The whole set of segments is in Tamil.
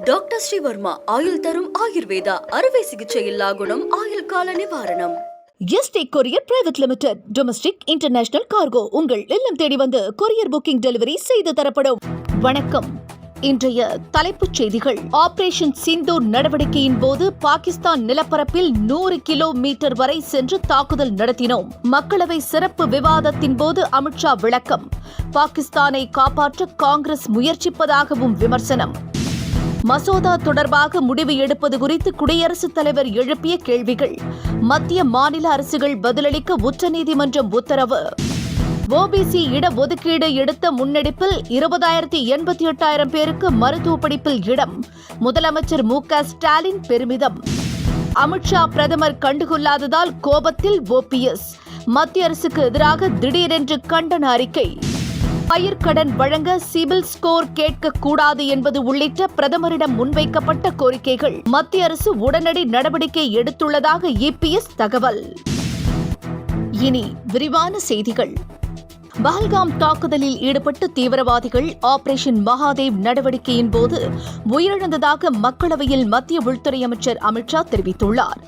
டாக்டர் ஸ்ரீவர்மா ஆயுள் தரும் ஆயுர்வேதா அறுவை சிகிச்சையில்லா குணம் ஆயுள் கால நிவாரணம். Yesterday courier private limited domestic international cargo உங்கள் இல்லம் தேடி வந்து கொரியர் புக்கிங் டெலிவரி செய்து தரப்படும். வணக்கம். இன்றைய தலைப்புச் செய்திகள். ஆபரேஷன் சிந்தூர் நடவடிக்கையின் போது பாகிஸ்தான் நிலப்பரப்பில் 100 கிலோமீட்டர் வரை சென்று தாக்குதல் நடத்தினோம். மக்களவை சிறப்பு விவாதத்தின் போது அமித்ஷா விளக்கம். பாகிஸ்தானை காப்பாற்ற காங்கிரஸ் முயற்சிப்பதாகவும் விமர்சனம். மசோதா தொடர்பாக முடிவு எடுப்பது குறித்து குடியரசுத் தலைவர் எழுப்பிய கேள்விகள். மத்திய மாநில அரசுகள் பதிலளிக்க உச்சநீதிமன்றம் உத்தரவு. ஓபிசி இடஒதுக்கீடு எடுத்த முன்னெடுப்பில் 20,88 பேருக்கு மருத்துவ படிப்பில் இடம். முதலமைச்சர் மு.க. ஸ்டாலின் பெருமிதம். அமித்ஷா பிரதமர் கண்டுகொள்ளாததால் கோபத்தில் ஓபிஎஸ். மத்திய அரசுக்கு எதிராக திடீரென்று கண்டன அறிக்கை. பயிர்க்கடன் வழங்க சிபில் ஸ்கோர் கேட்கக்கூடாது என்பது உள்ளிட்ட பிரதமரிடம் முன்வைக்கப்பட்ட கோரிக்கைகள். மத்திய அரசு உடனடி நடவடிக்கை எடுத்துள்ளதாக இபிஎஸ் தகவல். இனி விரிவான செய்திகள். பஹல்காம் தாக்குதலில் ஈடுபட்ட தீவிரவாதிகள் ஆபரேஷன் மகாதேவ் நடவடிக்கையின் போது உயிரிழந்ததாக மக்களவையில் மத்திய உள்துறை அமைச்சர் அமித்ஷா தெரிவித்துள்ளார்.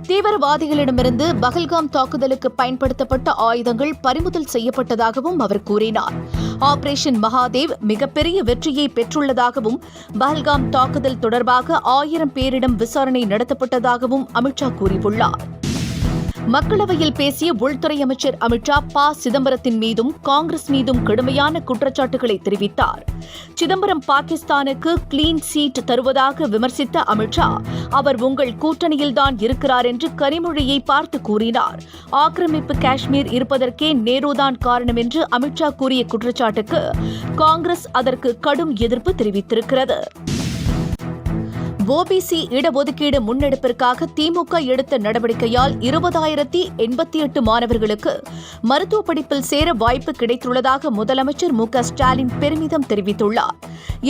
தீவிரவாதிகளிடமிருந்து பஹல்காம் தாக்குதலுக்கு பயன்படுத்தப்பட்ட ஆயுதங்கள் பறிமுதல் செய்யப்பட்டதாகவும் அவர் கூறினார். ஆபரேஷன் மகாதேவ் மிகப்பெரிய வெற்றியை பெற்றுள்ளதாகவும் பஹல்காம் தாக்குதல் தொடர்பாக 1000 பேரிடம் விசாரணை நடத்தப்பட்டதாகவும் அமித்ஷா கூறியுள்ளார். மக்களவையில் பேசிய உள்துறை அமைச்சர் அமித்ஷா சிதம்பரத்தின் மீதும் காங்கிரஸ் மீதும் கடுமையான குற்றச்சாட்டுகளை தெரிவித்தார். சிதம்பரம் பாகிஸ்தானுக்கு கிளீன் சீட் தருவதாக விமர்சித்த அமித்ஷா, அவர் உங்கள் கூட்டணியில்தான் இருக்கிறார் என்று கனிமொழியை பார்த்து கூறினார். ஆக்கிரமிப்பு காஷ்மீர் இருப்பதற்கே நேருதான் காரணம் என்று அமித்ஷா கூறிய குற்றச்சாட்டுக்கு காங்கிரஸ் அதற்கு கடும் எதிர்ப்பு தெரிவித்திருக்கிறது. ஓபிசி இடஒதுக்கீடு முன்னெடுப்பிற்காக திமுக எடுத்த நடவடிக்கையால் 20,088 மாணவர்களுக்கு மருத்துவ படிப்பில் சேர வாய்ப்பு கிடைத்துள்ளதாக முதலமைச்சர் மு.க. ஸ்டாலின் பெருமிதம் தெரிவித்துள்ளார்.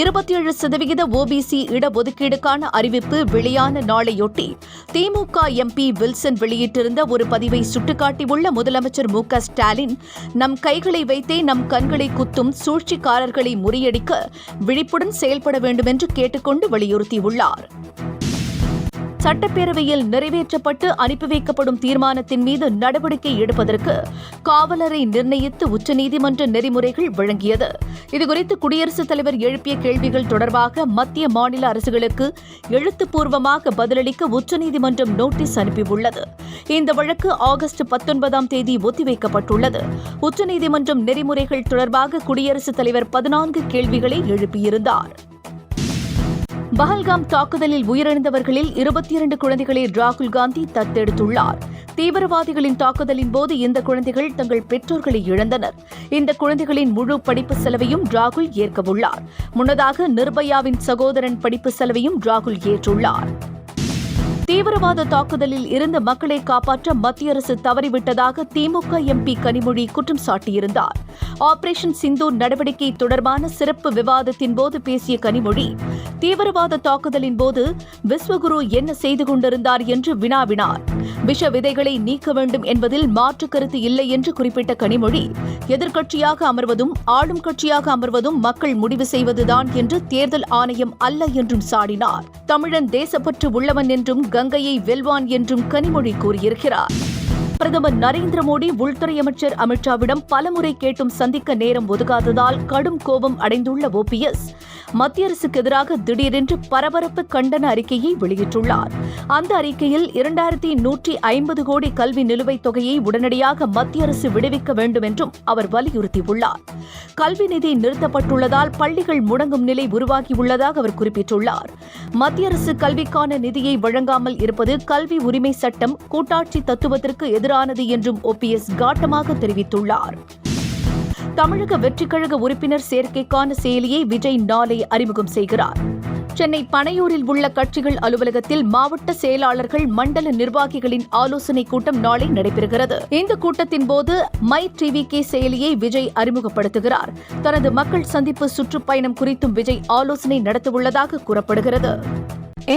27% ஓபிசி இடஒதுக்கீடுக்கான அறிவிப்பு வெளியான நாளையொட்டி திமுக எம்பி வில்சன் வெளியிட்டிருந்த ஒரு பதிவை சுட்டிக்காட்டியுள்ள முதலமைச்சர் மு.க. ஸ்டாலின், நம் கைகளை வைத்தே நம் கண்களை குத்தும் சூழ்ச்சிக்காரர்களை முறியடிக்க விழிப்புடன் செயல்பட வேண்டும் என்று கேட்டுக்கொண்டு வலியுறுத்தியுள்ளார். சட்டப்பேரவையில் நிறைவேற்றப்பட்டு அனுப்பி வைக்கப்படும் தீர்மானத்தின் மீது நடவடிக்கை எடுப்பதற்கு காவலரை நிர்ணயித்து உச்சநீதிமன்ற நெறிமுறைகள் வழங்கியது. இதுகுறித்து குடியரசுத் தலைவர் எழுப்பிய கேள்விகள் தொடர்பாக மத்திய மாநில அரசுகளுக்கு எழுத்துப்பூர்வமாக பதிலளிக்க உச்சநீதிமன்றம் நோட்டீஸ் அனுப்பியுள்ளது. இந்த வழக்கு ஆகஸ்ட் 19ஆம் தேதி ஒத்திவைக்கப்பட்டுள்ளது. உச்சநீதிமன்றம் நெறிமுறைகள் தொடர்பாக குடியரசுத் தலைவர் 14 கேள்விகளை எழுப்பியிருந்தார். பஹல்காம் தாக்குதலில் உயிரிழந்தவர்களில் 22 குழந்தைகளை ராகுல் காந்தி தத்தெடுத்துள்ளார். தீவிரவாதிகளின் தாக்குதலின் போது இந்த குழந்தைகள் தங்கள் பெற்றோர்களை இழந்தனர். இந்த குழந்தைகளின் முழு படிப்பு செலவையும் ராகுல் ஏற்கவுள்ளார். முன்னதாக நிர்பயாவின் சகோதரன் படிப்பு செலவையும் ராகுல் ஏற்றுள்ளார். தீவிரவாத தாக்குதலில் இருந்து மக்களை காப்பாற்ற மத்திய அரசு தவறிவிட்டதாக திமுக எம்பி கனிமொழி குற்றம் சாட்டியிருந்தார். ஆபரேஷன் சிந்தூர் நடவடிக்கை தொடர்பான சிறப்பு விவாதத்தின் போது பேசிய கனிமொழி, தீவிரவாத தாக்குதலின் போது விஸ்வகுரு என்ன செய்து கொண்டிருந்தார் என்று வினாவினார். விஷ விதைகளை நீக்க வேண்டும் என்பதில் மாற்று கருத்து இல்லை என்று குறிப்பிட்ட கனிமொழி, எதிர்க்கட்சியாக அமர்வதும் ஆளும் கட்சியாக அமர்வதும் மக்கள் முடிவு செய்வதுதான் என்று தேர்தல் ஆணையம் அல்ல என்றும் சாடினார். தமிழன் தேசப்பற்று உள்ளவன் என்றும் கங்கையை வெல்வான் என்றும் கனிமொழி கூறியிருக்கிறார். பிரதமர் நரேந்திர மோடி உள்துறை அமைச்சர் அமித்ஷாவிடம் பலமுறை கேட்டும் சந்திக்க நேரம் ஒதுக்காததால் கடும் கோபம் அடைந்துள்ள ஓபிஎஸ் மத்திய அரசுக்கு எதிராக திடீரென்று பரபரப்பு கண்டன அறிக்கையை வெளியிட்டுள்ளார். அந்த அறிக்கையில் 2,150 கோடி கல்வி நிலுவைத் தொகையை உடனடியாக மத்திய அரசு விடுவிக்க வேண்டும் என்றும் அவர் வலியுறுத்தியுள்ளார். கல்வி நிதி நிறுத்தப்பட்டுள்ளதால் பள்ளிகள் முடங்கும் நிலை உருவாகியுள்ளதாக அவர் குறிப்பிட்டுள்ளார். மத்திய அரசு கல்விக்கான நிதியை வழங்காமல் இருப்பது கல்வி உரிமை சட்டம் கூட்டாட்சி தத்துவத்திற்கு எதிரானது என்றும் ஓபிஎஸ் காட்டமாக தெரிவித்துள்ளார். தமிழக வெற்றிக்கழக உறுப்பினர் சேர்க்கைக்கான செயலியை விஜய் நாளை அறிமுகம் செய்கிறார். சென்னை பனையூரில் உள்ள கட்சிகள் அலுவலகத்தில் மாவட்ட செயலாளர்கள் மண்டல நிர்வாகிகளின் ஆலோசனைக் கூட்டம் நாளை நடைபெறுகிறது. இந்த கூட்டத்தின் போது மை டிவிகே செயலியை விஜய் அறிமுகப்படுத்துகிறார். தனது மக்கள் சந்திப்பு சுற்றுப்பயணம் குறித்தும் விஜய் ஆலோசனை நடத்தவுள்ளதாக கூறப்படுகிறது.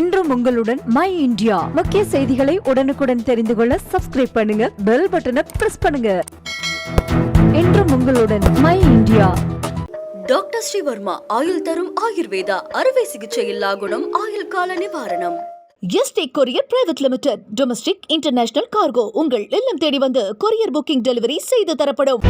என்றும் உங்களுடன் மை இந்தியா. முக்கிய செய்திகளை உடனுக்குடன் தெரிந்து கொள்ள சப்ஸ்கிரைப் பண்ணுங்க, பெல் பட்டனை பிரஸ் பண்ணுங்க. என்றும் உங்களுடன் மை இந்தியா. டாக்டர் ஸ்ரீவர்மா ஆயுள் தரும் ஆயுர்வேதா அறுவை சிகிச்சை இல்லா குணம் ஆயுள் கால நிவாரணம். Yesterday courier private limited. Domestic international cargo உங்கள் இல்லம் தேடி வந்து கொரியர் புக்கிங் டெலிவரி செய்து தரப்படும்.